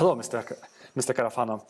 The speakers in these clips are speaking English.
Hello, Mr. Carafano.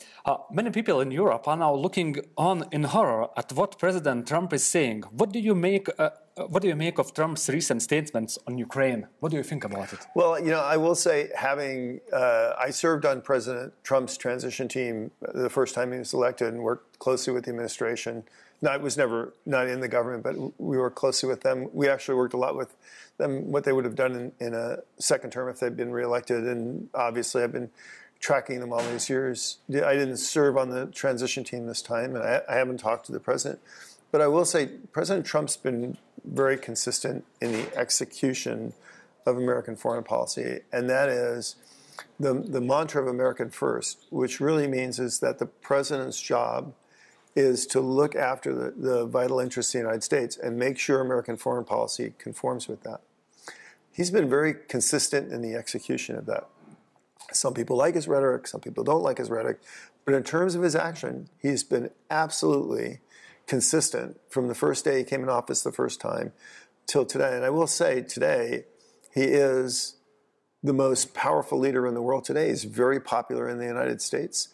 Many people in Europe are now looking on in horror at what President Trump is saying. What do you make of Trump's recent statements on Ukraine? What do you think about it? Well, I will say, I served on President Trump's transition team the first time he was elected and worked closely with the administration. I was never not in the government, but we worked closely with them. We actually worked a lot with them, what they would have done in a second term if they'd been reelected. And obviously, I've been tracking them all these years. I didn't serve on the transition team this time, and I haven't talked to the president. But I will say President Trump's been very consistent in the execution of American foreign policy, and that is the mantra of American First, which really means is that the president's job is to look after the vital interests of the United States and make sure American foreign policy conforms with that. He's been very consistent in the execution of that. Some people like his rhetoric, some people don't like his rhetoric, but in terms of his action, he's been absolutely consistent from the first day he came in office the first time till today. And I will say today, he is the most powerful leader in the world today. He's very popular in the United States.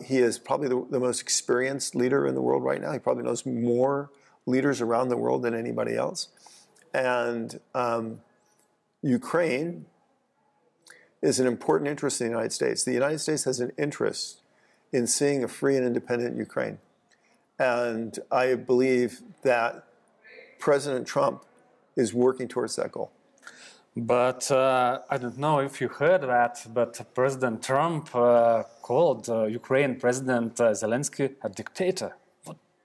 He is probably the most experienced leader in the world right now. He probably knows more leaders around the world than anybody else. And Ukraine is an important interest in the United States. The United States has an interest in seeing a free and independent Ukraine. And I believe that President Trump is working towards that goal. But I don't know if you heard that, but President Trump called Ukraine President Zelensky a dictator.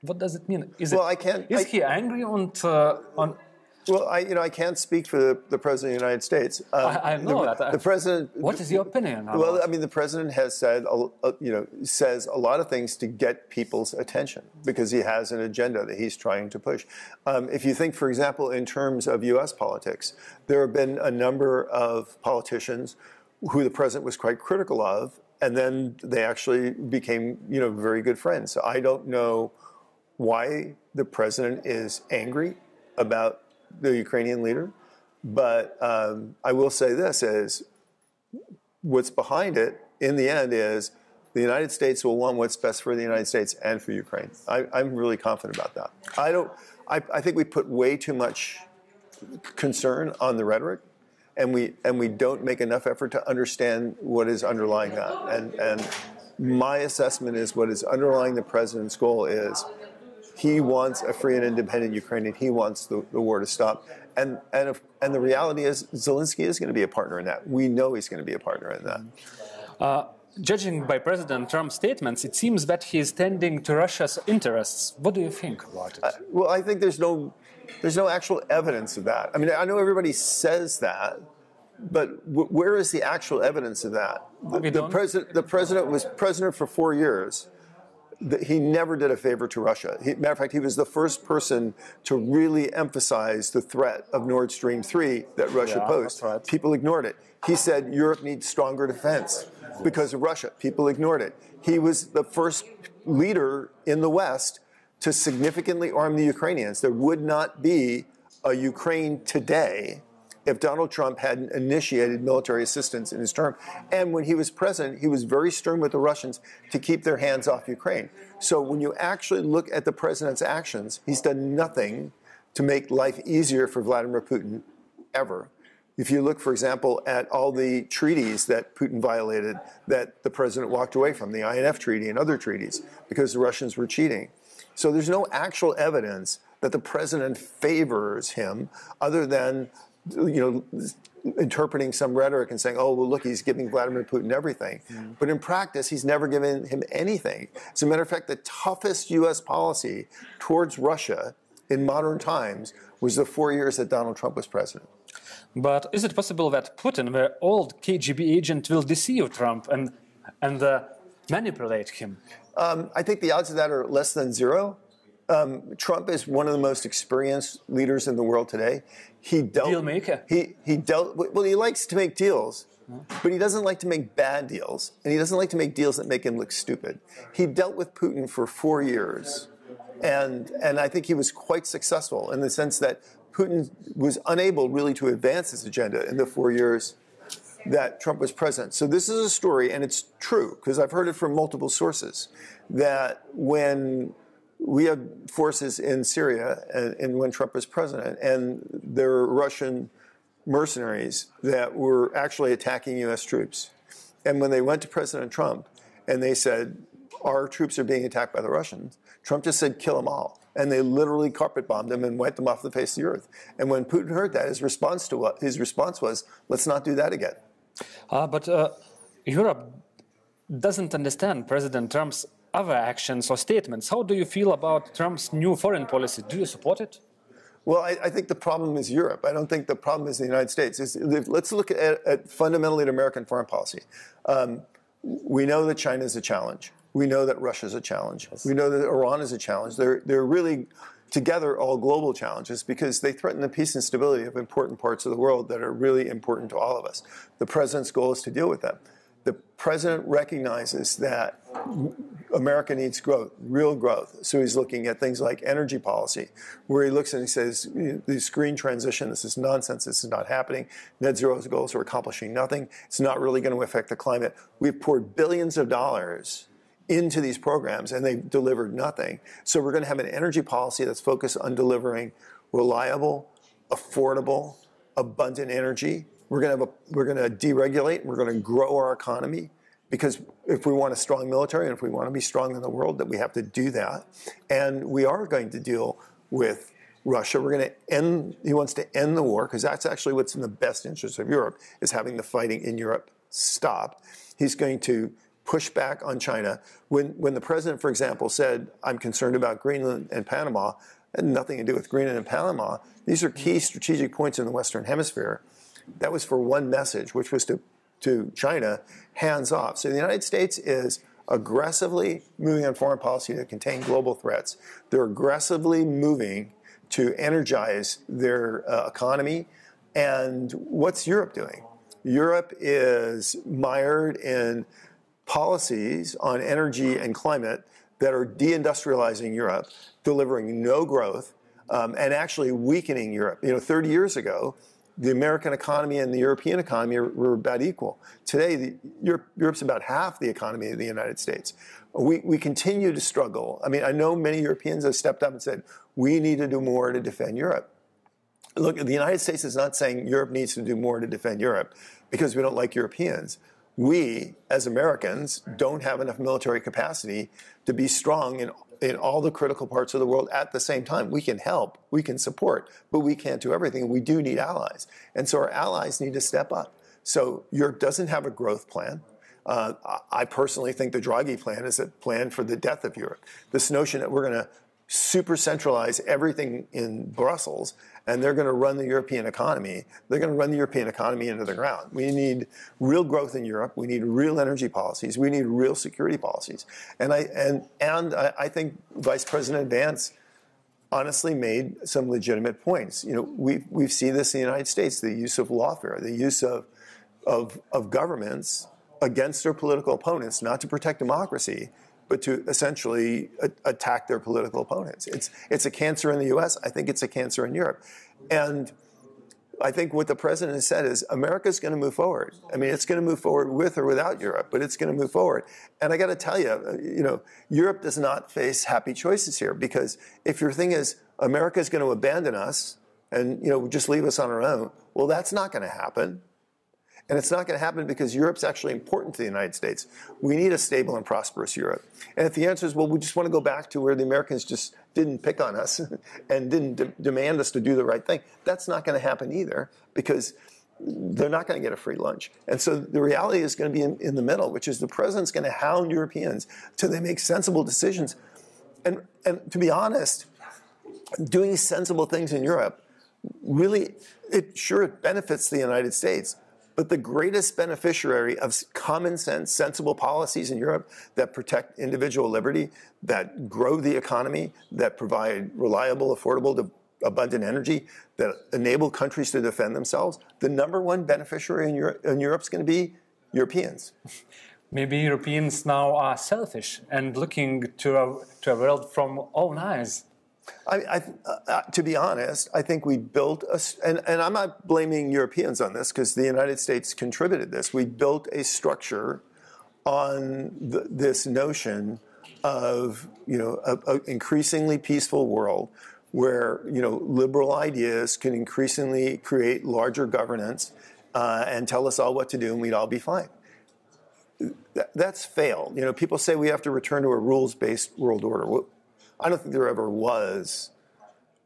What does it mean? Is he angry on? Well, I can't speak for the President of the United States. I know that. The President. What is your opinion? Well, the President has said, says a lot of things to get people's attention because he has an agenda that he's trying to push. If you think, for example, in terms of U.S. politics, there have been a number of politicians who the President was quite critical of, and then they actually became, very good friends. So I don't know why the President is angry about the Ukrainian leader, but I will say this is what's behind it in the end is the United States will want what's best for the United States and for Ukraine. I'm really confident about that. I think we put way too much concern on the rhetoric, and we don't make enough effort to understand what is underlying that. And my assessment is what is underlying the president's goal is he wants a free and independent Ukraine, and he wants the war to stop. And the reality is Zelensky is going to be a partner in that. We know he's going to be a partner in that. Judging by President Trump's statements, it seems that he is tending to Russia's interests. What do you think about it? Well, I think there's no actual evidence of that. I know everybody says that, but where is the actual evidence of that? The president was president for 4 years. He never did a favor to Russia. Matter of fact, he was the first person to really emphasize the threat of Nord Stream 3 that Russia posed. Right. People ignored it. He said Europe needs stronger defense because of Russia. People ignored it. He was the first leader in the West to significantly arm the Ukrainians. There would not be a Ukraine today if Donald Trump hadn't initiated military assistance in his term. And when he was president, he was very stern with the Russians to keep their hands off Ukraine. So when you actually look at the president's actions, he's done nothing to make life easier for Vladimir Putin, ever. If you look, for example, at all the treaties that Putin violated that the president walked away from, the INF treaty and other treaties, because the Russians were cheating. So there's no actual evidence that the president favors him other than interpreting some rhetoric and saying, oh, well, look, he's giving Vladimir Putin everything. Mm. But in practice, he's never given him anything. As a matter of fact, the toughest U.S. policy towards Russia in modern times was the 4 years that Donald Trump was president. But is it possible that Putin, the old KGB agent, will deceive Trump and manipulate him? I think the odds of that are less than zero. Trump is one of the most experienced leaders in the world today. Deal maker. Well, he likes to make deals, but he doesn't like to make bad deals, and he doesn't like to make deals that make him look stupid. He dealt with Putin for 4 years, and I think he was quite successful in the sense that Putin was unable really to advance his agenda in the 4 years that Trump was president. So this is a story, and it's true, because I've heard it from multiple sources, that when we had forces in Syria and when Trump was president, and there were Russian mercenaries that were actually attacking U.S. troops. And when they went to President Trump and they said, our troops are being attacked by the Russians, Trump just said, kill them all. And they literally carpet bombed them and wiped them off the face of the earth. And when Putin heard that, his response was, let's not do that again. But Europe doesn't understand President Trump's other actions or statements. How do you feel about Trump's new foreign policy? Do you support it? Well, I think the problem is Europe. I don't think the problem is the United States. Let's look at fundamentally at American foreign policy. We know that China is a challenge. We know that Russia is a challenge. We know that Iran is a challenge. They're really together all global challenges because they threaten the peace and stability of important parts of the world that are really important to all of us. The president's goal is to deal with them. The president recognizes that America needs growth, real growth. So he's looking at things like energy policy, where he looks and he says, this green transition, this is nonsense, this is not happening. Net zero goals are accomplishing nothing. It's not really going to affect the climate. We've poured billions of dollars into these programs and they've delivered nothing. So we're going to have an energy policy that's focused on delivering reliable, affordable, abundant energy. We're going to deregulate. We're going to grow our economy because if we want a strong military and if we want to be strong in the world, that we have to do that. And we are going to deal with Russia. We're going to end. He wants to end the war because that's actually what's in the best interest of Europe is having the fighting in Europe stop. He's going to push back on China. When the president, for example, said, "I'm concerned about Greenland and Panama," it had nothing to do with Greenland and Panama. These are key strategic points in the Western Hemisphere. That was for one message, which was to China, hands off. So the United States is aggressively moving on foreign policy to contain global threats. They're aggressively moving to energize their economy. And what's Europe doing? Europe is mired in policies on energy and climate that are deindustrializing Europe, delivering no growth, and actually weakening Europe. 30 years ago, the American economy and the European economy were about equal. Today, Europe's about half the economy of the United States. We continue to struggle. I mean, I know many Europeans have stepped up and said, we need to do more to defend Europe. Look, the United States is not saying Europe needs to do more to defend Europe because we don't like Europeans. We, as Americans, don't have enough military capacity to be strong in all the critical parts of the world at the same time. We can help, we can support, but we can't do everything. We do need allies. And so our allies need to step up. So Europe doesn't have a growth plan. I personally think the Draghi plan is a plan for the death of Europe. This notion that we're going to super centralize everything in Brussels and they're going to run the European economy. They're going to run the European economy into the ground. We need real growth in Europe. We need real energy policies. We need real security policies. And I think Vice President Vance honestly made some legitimate points. We've seen this in the United States, the use of lawfare, the use of governments against their political opponents, not to protect democracy, but to essentially attack their political opponents. It's a cancer in the U.S. I think it's a cancer in Europe. And I think what the president has said is America's going to move forward. I mean, it's going to move forward with or without Europe, but it's going to move forward. And I got to tell you, Europe does not face happy choices here because if your thing is America's going to abandon us and, just leave us on our own, well, that's not going to happen. And it's not going to happen because Europe's actually important to the United States. We need a stable and prosperous Europe. And if the answer is, well, we just want to go back to where the Americans just didn't pick on us and didn't demand us to do the right thing, that's not going to happen either because they're not going to get a free lunch. And so the reality is going to be in the middle, which is the president's going to hound Europeans till they make sensible decisions. And to be honest, doing sensible things in Europe, really, it benefits the United States. But the greatest beneficiary of common sense, sensible policies in Europe that protect individual liberty, that grow the economy, that provide reliable, affordable, abundant energy, that enable countries to defend themselves, the number one beneficiary in Europe is going to be Europeans. Maybe Europeans now are selfish and looking to a world from own eyes. To be honest, I think we built and I'm not blaming Europeans on this because the United States contributed this. We built a structure on this notion of, an increasingly peaceful world where, liberal ideas can increasingly create larger governance and tell us all what to do and we'd all be fine. That's failed. People say we have to return to a rules-based world order. I don't think there ever was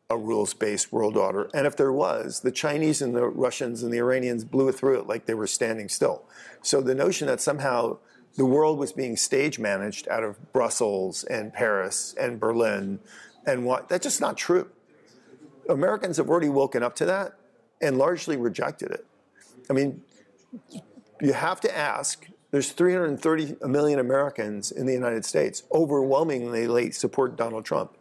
a rules-based world order. And if there was, the Chinese and the Russians and the Iranians blew through it like they were standing still. So the notion that somehow the world was being stage managed out of Brussels and Paris and Berlin that's just not true. Americans have already woken up to that and largely rejected it. I mean, you have to ask, there's 330 million Americans in the United States. Overwhelmingly, they support Donald Trump.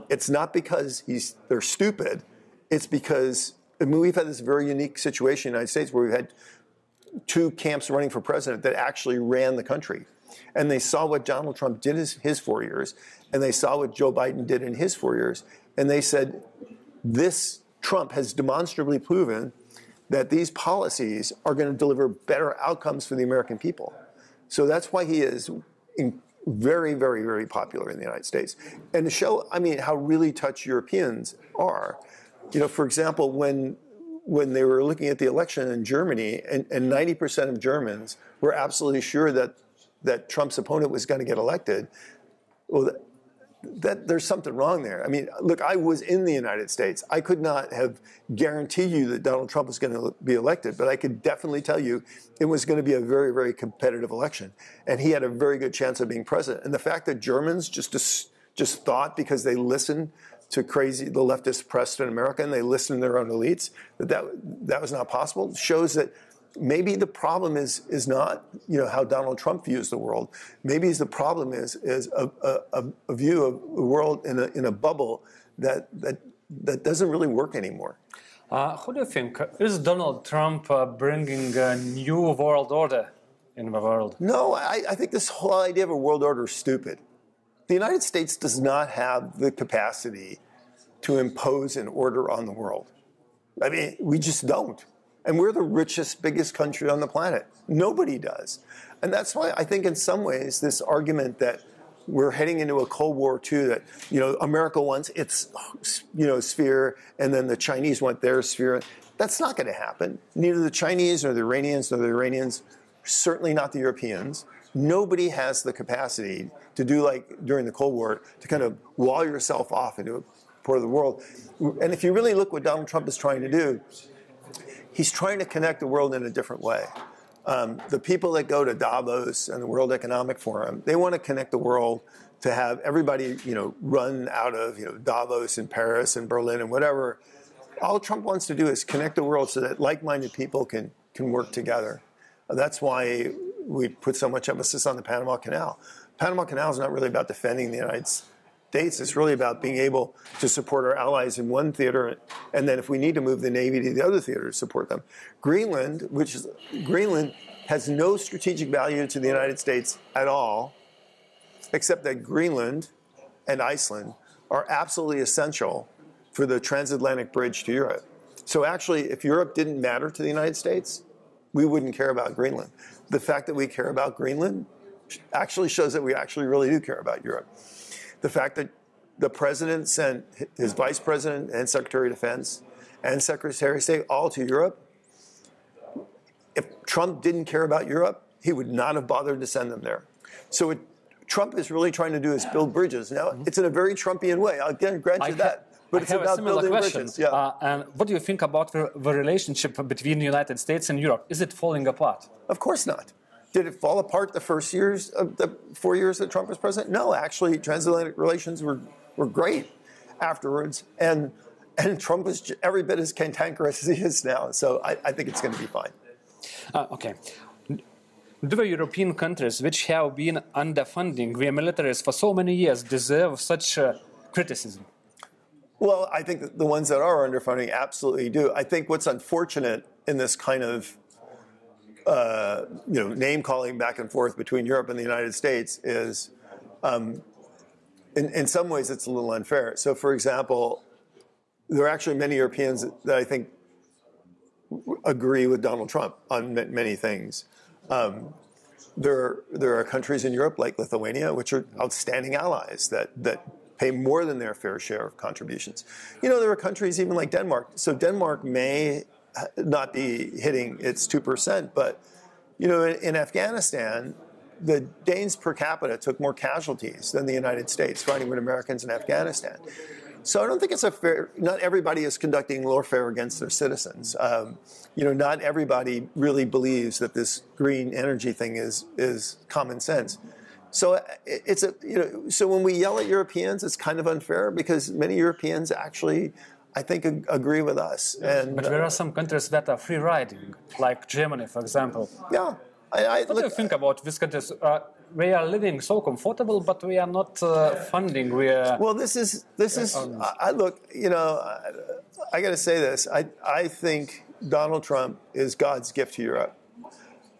It's not because they're stupid. It's because we've had this very unique situation in the United States where we've had two camps running for president that actually ran the country. And they saw what Donald Trump did his 4 years, and they saw what Joe Biden did in his 4 years, and they said, this Trump has demonstrably proven that these policies are going to deliver better outcomes for the American people. So that's why he is very, very, very popular in the United States. And to show, how really touched Europeans are, for example, when they were looking at the election in Germany, and 90% of Germans were absolutely sure that Trump's opponent was going to get elected, well, there's something wrong there. Look, I was in the United States. I could not have guaranteed you that Donald Trump was going to be elected, but I could definitely tell you it was going to be a very, very competitive election. And he had a very good chance of being president. And the fact that Germans just thought, because they listened to the leftist press in America and they listened to their own elites, that was not possible, shows that maybe the problem is not how Donald Trump views the world. Maybe the problem is a view of the world in a bubble that doesn't really work anymore. Who do you think? Is Donald Trump bringing a new world order in the world? No, I think this whole idea of a world order is stupid. The United States does not have the capacity to impose an order on the world. We just don't. And we're the richest, biggest country on the planet. Nobody does. And that's why I think in some ways this argument that we're heading into a Cold War II, that America wants its sphere and then the Chinese want their sphere, that's not going to happen. Neither the Chinese nor the Iranians, certainly not the Europeans. Nobody has the capacity to do like during the Cold War, to kind of wall yourself off into a part of the world. And if you really look what Donald Trump is trying to do, he's trying to connect the world in a different way. The people that go to Davos and the World Economic Forum, they want to connect the world to have everybody, run out of, Davos and Paris and Berlin and whatever. All Trump wants to do is connect the world so that like-minded people can work together. That's why we put so much emphasis on the Panama Canal. Panama Canal is not really about defending the United States. It's really about being able to support our allies in one theater, and then if we need to move the Navy to the other theater to support them. Greenland has no strategic value to the United States at all, except that Greenland and Iceland are absolutely essential for the transatlantic bridge to Europe. So actually, if Europe didn't matter to the United States, we wouldn't care about Greenland. The fact that we care about Greenland actually shows that we actually really do care about Europe. The fact that the president sent his vice president and secretary of defense and secretary of state all to Europe, if Trump didn't care about Europe, he would not have bothered to send them there. So what Trump is really trying to do is build bridges. Now, it's in a very Trumpian way. I'll grant you that. But it's about building bridges. Yeah. And what do you think about the relationship between the United States and Europe? Is it falling apart? Of course not. Did it fall apart the first years of the 4 years that Trump was president? No, actually, transatlantic relations were great afterwards. And Trump was every bit as cantankerous as he is now. So I think it's going to be fine. Okay. Do the European countries which have been underfunding their militaries for so many years deserve such criticism? Well, I think that the ones that are underfunding absolutely do. I think what's unfortunate in this kind of name calling back and forth between Europe and the United States is in some ways it's a little unfair. So, for example, there are actually many Europeans that I think agree with Donald Trump on many things. There are countries in Europe like Lithuania, which are outstanding allies that pay more than their fair share of contributions. You know, there are countries even like Denmark. So Denmark may not be hitting its 2%, but, you know, in Afghanistan, the Danes per capita took more casualties than the United States fighting with Americans in Afghanistan. So I don't think it's a fair, not everybody is conducting warfare against their citizens. You know, not everybody really believes that this green energy thing is common sense. So it's a, you know, so when we yell at Europeans, it's kind of unfair because many Europeans actually, I think, agree with us. And, but there are some countries that are free riding, like Germany, for example. Yeah. What do you think about these countries? We are living so comfortable, but we are not funding. Well, this is. Look, you know, I got to say this. I think Donald Trump is God's gift to Europe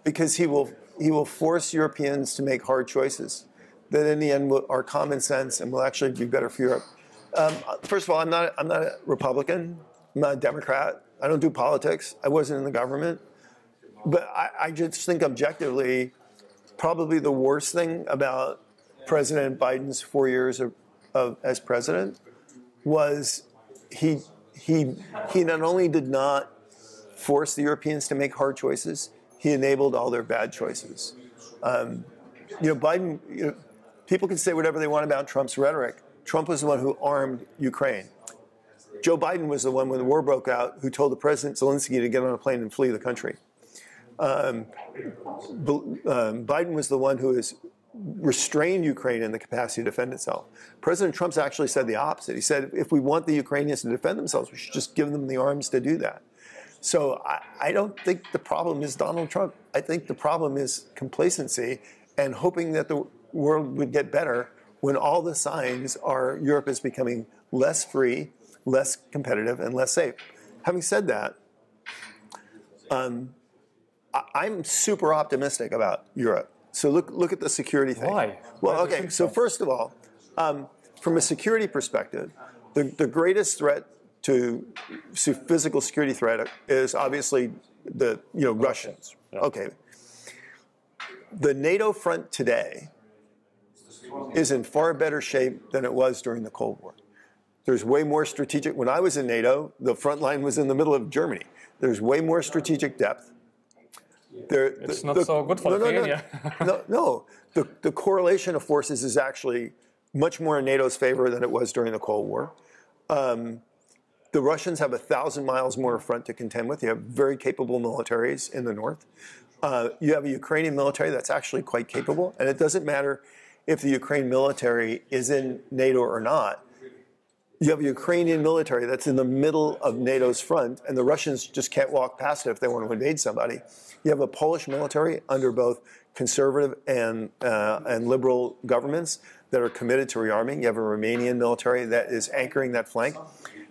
because he will force Europeans to make hard choices that, in the end, are common sense and will actually be better for Europe. First of all, I'm not a Republican. I'm not a Democrat. I don't do politics. I wasn't in the government. But I just think objectively, probably the worst thing about President Biden's 4 years as president was he not only did not force the Europeans to make hard choices, he enabled all their bad choices. You know, Biden, you know, people can say whatever they want about Trump's rhetoric. Trump was the one who armed Ukraine. Joe Biden was the one, when the war broke out, who told the President Zelensky to get on a plane and flee the country. Biden was the one who has restrained Ukraine in the capacity to defend itself. President Trump's actually said the opposite. He said, if we want the Ukrainians to defend themselves, we should just give them the arms to do that. So I don't think the problem is Donald Trump. I think the problem is complacency and hoping that the world would get better when all the signs are Europe is becoming less free, less competitive, and less safe. Having said that, I'm super optimistic about Europe. So look at the security thing. Why? Well, okay. So first of all, from a security perspective, the greatest threat to physical security threat is obviously the Russians. Yeah. Okay. The NATO front today is in far better shape than it was during the Cold War. There's way more strategic. When I was in NATO, the front line was in the middle of Germany. There's way more strategic depth. It's not so good for Lithuania. No. The correlation of forces is actually much more in NATO's favor than it was during the Cold War. The Russians have 1,000 miles more front to contend with. You have very capable militaries in the north. You have a Ukrainian military that's actually quite capable. And it doesn't matter if the Ukraine military is in NATO or not. You have a Ukrainian military that's in the middle of NATO's front, and the Russians just can't walk past it if they want to invade somebody. You have a Polish military under both conservative and liberal governments that are committed to rearming. You have a Romanian military that is anchoring that flank.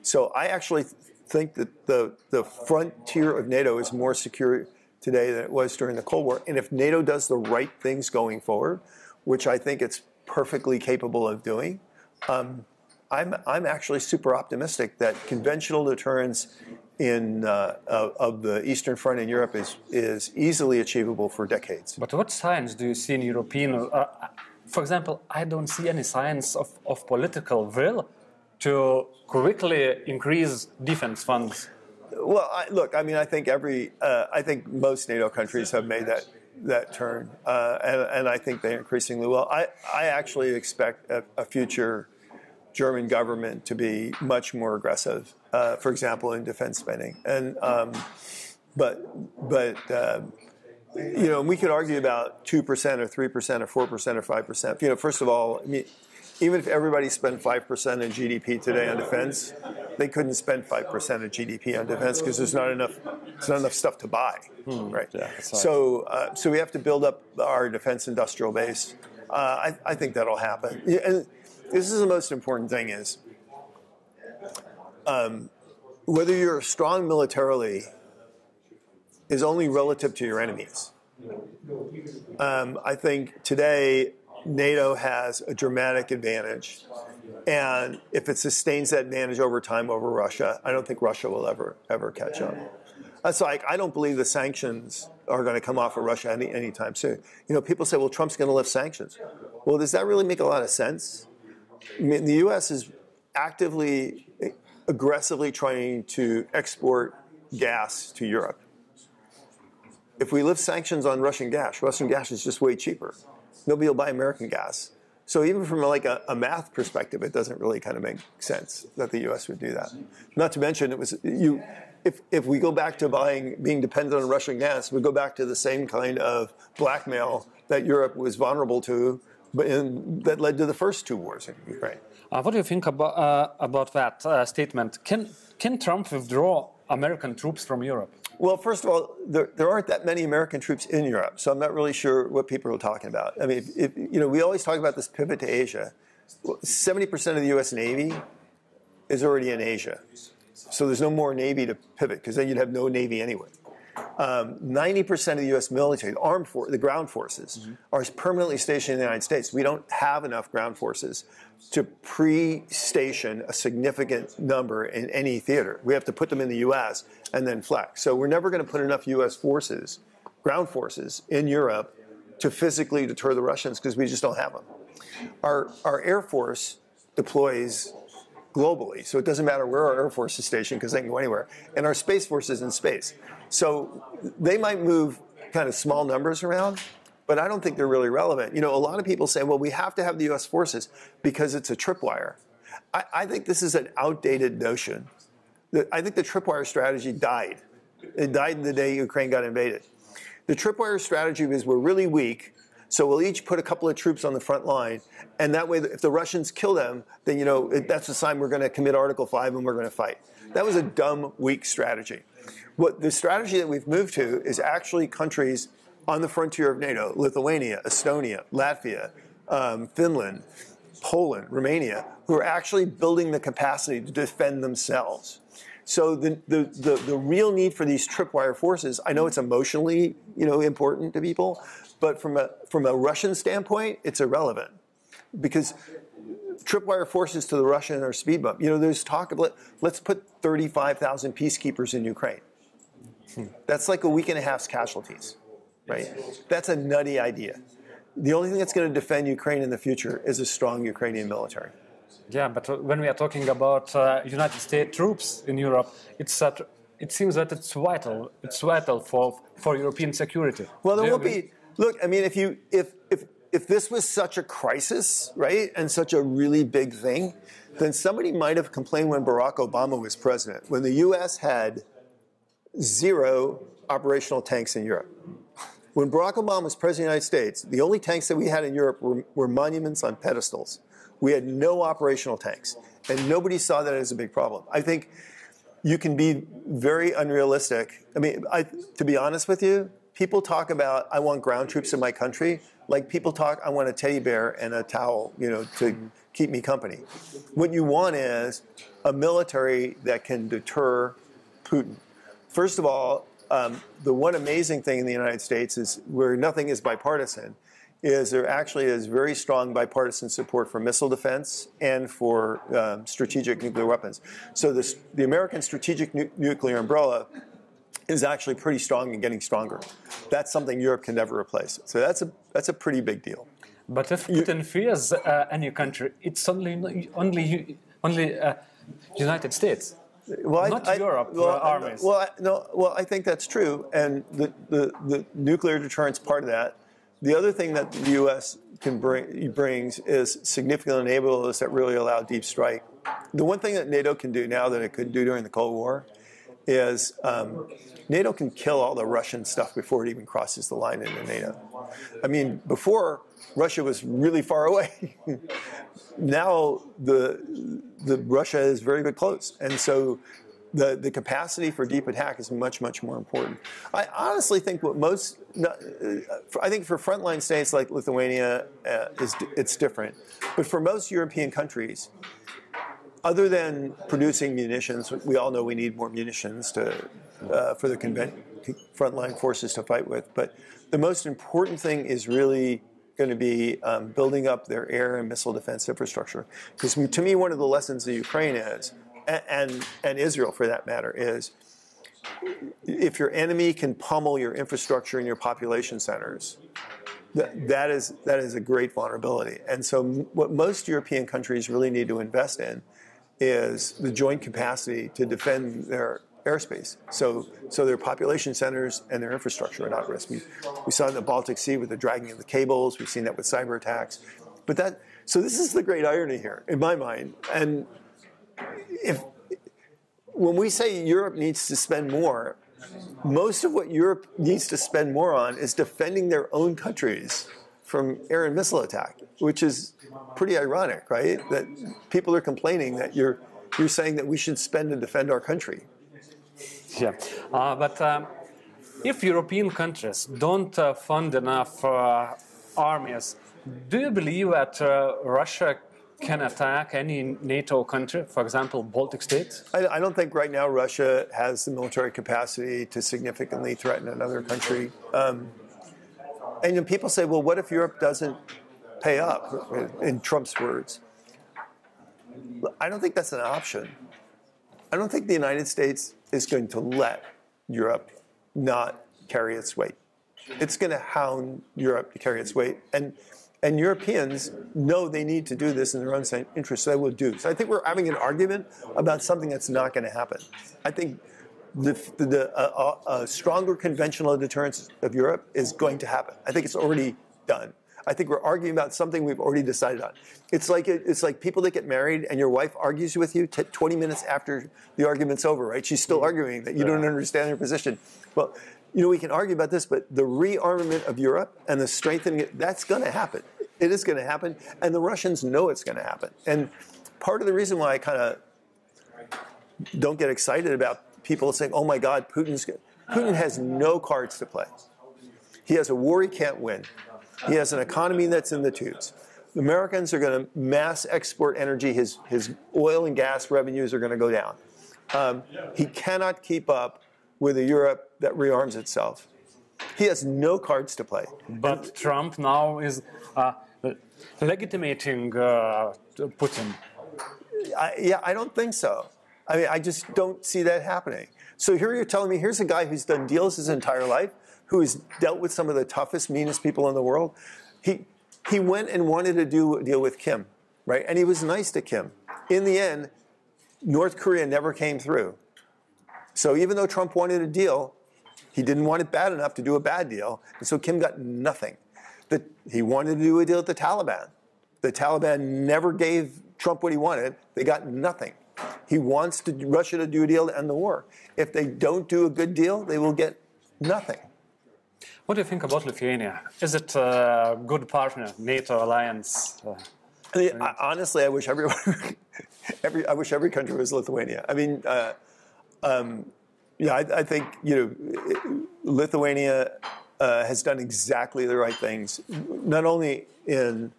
So I actually think that the frontier of NATO is more secure today than it was during the Cold War. And if NATO does the right things going forward, which I think it's perfectly capable of doing, I'm actually super optimistic that conventional deterrence of the Eastern Front in Europe is easily achievable for decades. But what signs do you see in European? For example, I don't see any signs of political will to quickly increase defense funds. Well, look, I mean, I think most NATO countries have made that turn, and I think they increasingly will. I actually expect a future German government to be much more aggressive, for example, in defense spending. And you know, we could argue about 2% or 3% or 4% or 5%. You know, first of all, I mean, even if everybody spent 5% of GDP today on defense, they couldn't spend 5% of GDP on defense because there's not enough stuff to buy, right? Yeah, so we have to build up our defense industrial base. I think that'll happen. And this is the most important thing is whether you're strong militarily is only relative to your enemies. I think today NATO has a dramatic advantage. And if it sustains that advantage over time over Russia, I don't think Russia will ever catch up. So I don't believe the sanctions are going to come off of Russia anytime soon. You know, people say, well, Trump's going to lift sanctions. Well, does that really make a lot of sense? I mean, the U.S. is actively, aggressively trying to export gas to Europe. If we lift sanctions on Russian gas is just way cheaper. Nobody will buy American gas. So even from like a math perspective, it doesn't really kind of make sense that the U.S. would do that. Not to mention, if we go back to being dependent on Russian gas, we go back to the same kind of blackmail that Europe was vulnerable to, that led to the first two wars in Ukraine. What do you think about that statement? Can Trump withdraw American troops from Europe? Well, first of all, there aren't that many American troops in Europe, so I'm not really sure what people are talking about. I mean, we always talk about this pivot to Asia. 70% of the U.S. Navy is already in Asia, so there's no more Navy to pivot, because then you'd have no Navy anyway. 90% of the U.S. military, the ground forces, are permanently stationed in the United States. We don't have enough ground forces to pre-station a significant number in any theater. We have to put them in the U.S. and then flex. So we're never going to put enough U.S. forces, ground forces, in Europe to physically deter the Russians, because we just don't have them. Our Air Force deploys globally, so it doesn't matter where our Air Force is stationed, because they can go anywhere. And our Space Force is in space. So they might move kind of small numbers around, but I don't think they're really relevant. You know, a lot of people say, well, we have to have the U.S. forces because it's a tripwire. I think this is an outdated notion. I think the tripwire strategy died. It died the day Ukraine got invaded. The tripwire strategy was, we're really weak, so we'll each put a couple of troops on the front line, and that way, if the Russians kill them, then, you know, that's a sign we're going to commit Article 5 and we're going to fight. That was a dumb, weak strategy. What the strategy that we've moved to is actually countries on the frontier of NATO: Lithuania, Estonia, Latvia, Finland, Poland, Romania, who are actually building the capacity to defend themselves. So the real need for these tripwire forces, I know it's emotionally, you know, important to people, but from a Russian standpoint, it's irrelevant, because tripwire forces to the Russian are speed bump. You know, there's talk of let's put 35,000 peacekeepers in Ukraine. That's like a week and a half's casualties, right? That's a nutty idea. The only thing that's going to defend Ukraine in the future is a strong Ukrainian military. Yeah, but when we are talking about United States troops in Europe, it seems that it's vital. It's vital for European security. Well, there won't be. Look, I mean, if this was such a crisis, right, and such a really big thing, then somebody might have complained when Barack Obama was president, when the U.S. had 0 operational tanks in Europe. When Barack Obama was president of the United States, the only tanks that we had in Europe were monuments on pedestals. We had no operational tanks, and nobody saw that as a big problem. I think you can be very unrealistic. I mean, to be honest with you, people talk about, I want ground troops in my country, like people talk, I want a teddy bear and a towel, you know, to keep me company. What you want is a military that can deter Putin. First of all, the one amazing thing in the United States is, where nothing is bipartisan, is there actually is very strong bipartisan support for missile defense and for strategic nuclear weapons. So the American strategic nuclear umbrella is actually pretty strong and getting stronger. That's something Europe can never replace. So that's a pretty big deal. But if Putin fears any country, it's only United States. Well, not Europe armies. Well, I think that's true, and the nuclear deterrence part of that. The other thing that the U.S. brings is significant enablers that really allow deep strike. The one thing that NATO can do now that it couldn't do during the Cold War is NATO can kill all the Russian stuff before it even crosses the line into NATO. I mean, before, Russia was really far away. Now the Russia is very, very close, and so the capacity for deep attack is much, much more important. I honestly think I think for frontline states like Lithuania, it's different. But for most European countries, other than producing munitions, we all know we need more munitions for the frontline forces to fight with. But the most important thing is really going to be building up their air and missile defense infrastructure. Because to me, one of the lessons of Ukraine is, and Israel for that matter, is if your enemy can pummel your infrastructure and your population centers, that is a great vulnerability. And so what most European countries really need to invest in is the joint capacity to defend their airspace. So their population centers and their infrastructure are not at risk. We saw it in the Baltic Sea with the dragging of the cables. We've seen that with cyber attacks. So this is the great irony here, in my mind. And when we say Europe needs to spend more, most of what Europe needs to spend more on is defending their own countries from air and missile attack, which is pretty ironic, right? That people are complaining that you're saying that we should spend to defend our country. Yeah, but if European countries don't fund enough armies, do you believe that Russia can attack any NATO country, for example, Baltic states? I don't think right now Russia has the military capacity to significantly threaten another country. And people say, well, what if Europe doesn't pay up, in Trump's words? I don't think that's an option. I don't think the United States is going to let Europe not carry its weight. It's going to hound Europe to carry its weight. And Europeans know they need to do this in their own interest, so they will do. So I think we're having an argument about something that's not going to happen. I think a stronger conventional deterrence of Europe is going to happen. I think it's already done. I think we're arguing about something we've already decided on. It's like people that get married and your wife argues with you 20 minutes after the argument's over, right? She's still arguing that you don't understand her position. Well, we can argue about this, but the rearmament of Europe and the strengthening, that's going to happen. It is going to happen, and the Russians know it's going to happen. And part of the reason why I kind of don't get excited about people saying, oh my God, Putin has no cards to play. He has a war he can't win. He has an economy that's in the tubes. The Americans are going to mass export energy. His oil and gas revenues are going to go down. He cannot keep up with a Europe that rearms itself. He has no cards to play. But Trump now is legitimating Putin. I don't think so. I mean, I just don't see that happening. So here you're telling me, here's a guy who's done deals his entire life, who has dealt with some of the toughest, meanest people in the world. He went and wanted to do a deal with Kim, right? And he was nice to Kim. In the end, North Korea never came through. So even though Trump wanted a deal, he didn't want it bad enough to do a bad deal. And so Kim got nothing. He wanted to do a deal with the Taliban. The Taliban never gave Trump what he wanted. They got nothing. He wants Russia to do a deal to end the war. If they don't do a good deal, they will get nothing. What do you think about Lithuania? Is it a good partner, NATO alliance? Honestly, I wish every country was Lithuania. I mean, I think Lithuania has done exactly the right things, not only in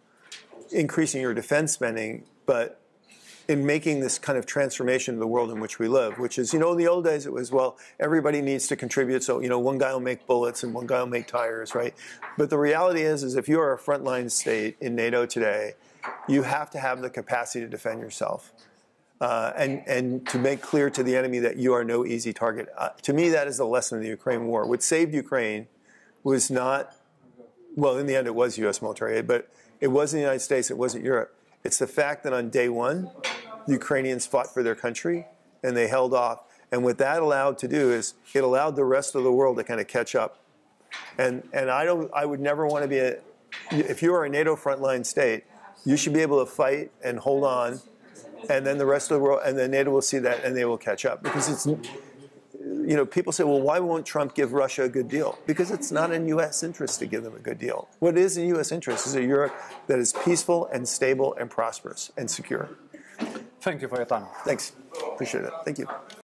increasing your defense spending, but in making this kind of transformation of the world in which we live, which is, in the old days it was, well, everybody needs to contribute, so, one guy will make bullets and one guy will make tires, right? But the reality is if you are a frontline state in NATO today, you have to have the capacity to defend yourself and to make clear to the enemy that you are no easy target. To me, that is the lesson of the Ukraine war. What saved Ukraine was not, well, in the end it was U.S. military aid, but it wasn't the United States, it wasn't Europe. It's the fact that on day one, the Ukrainians fought for their country and they held off. And what that allowed to do is it allowed the rest of the world to kind of catch up. And I would never want to be if you are a NATO frontline state, you should be able to fight and hold on, and then the rest of the world, and then NATO will see that and they will catch up. Because it's, people say, well, why won't Trump give Russia a good deal? Because it's not in U.S. interest to give them a good deal. What is in U.S. interest is a Europe that is peaceful and stable and prosperous and secure. Thank you for your time. Thanks. Appreciate it. Thank you.